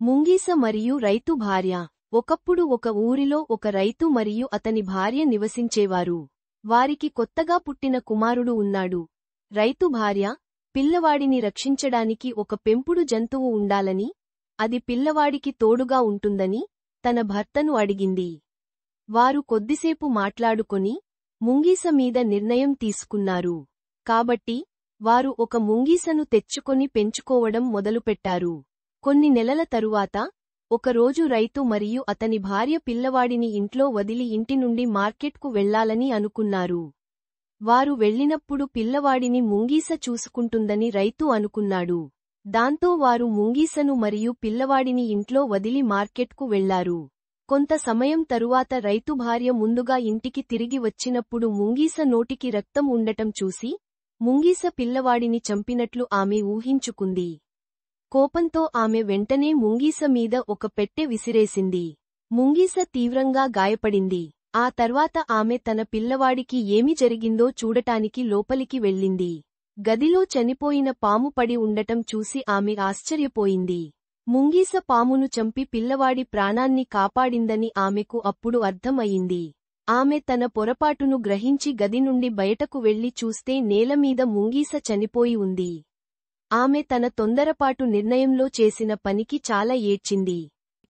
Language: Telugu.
ముంగీస మరియు రైతు భార్య. ఒకప్పుడు ఒక ఊరిలో ఒక రైతు మరియు అతని భార్య నివసించేవారు. వారికి కొత్తగా పుట్టిన కుమారుడు ఉన్నాడు. రైతు భార్య, పిల్లవాడిని రక్షించడానికి ఒక పెంపుడు జంతువు ఉండాలని, అది పిల్లవాడికి తోడుగా ఉంటుందని, తన భర్తను అడిగింది. వారు కొద్దిసేపు మాట్లాడుకొని, ముంగీస మీద నిర్ణయం తీసుకున్నారు. కాబట్టి, వారు ఒక ముంగీసను తెచ్చుకొని పెంచుకోవడం మొదలుపెట్టారు. కొన్ని నెలల తరువాత, ఒకరోజు రైతు మరియు అతని భార్య పిల్లవాడిని ఇంట్లో వదిలి ఇంటి నుండి మార్కెట్కు వెళ్లాలని అనుకున్నారు. వారు వెళ్ళినప్పుడు పిల్లవాడిని ముంగీస చూసుకుంటుందని రైతు అనుకున్నాడు. దాంతో వారు ముంగీసను మరియు పిల్లవాడిని ఇంట్లో వదిలి మార్కెట్కు వెళ్లారు. కొంత సమయం తరువాత రైతు భార్య ముందుగా ఇంటికి తిరిగి వచ్చినప్పుడు ముంగీస నోటికి రక్తం ఉండటం చూసి, ముంగీస పిల్లవాడిని చంపినట్లు ఆమె ఊహించుకుంది. కోపంతో ఆమె వెంటనే ముంగీస మీద ఒక పెట్టె విసిరేసింది. ముంగీస తీవ్రంగా గాయపడింది. ఆ తర్వాత ఆమె తన పిల్లవాడికి ఏమి జరిగిందో చూడటానికి లోపలికి వెళ్ళింది. గదిలో చనిపోయిన పాము పడి ఉండటం చూసి ఆమె ఆశ్చర్యపోయింది. ముంగీస పామును చంపి పిల్లవాడి ప్రాణాన్ని కాపాడిందని ఆమెకు అప్పుడు అర్థం అయింది. ఆమె తన పొరపాటును గ్రహించి గది నుండి బయటకు వెళ్లి చూస్తే నేలమీద ముంగీస చనిపోయి ఉంది. ఆమె తన తొందరపాటు నిర్ణయంలో చేసిన పనికి చాలా ఏడ్చింది.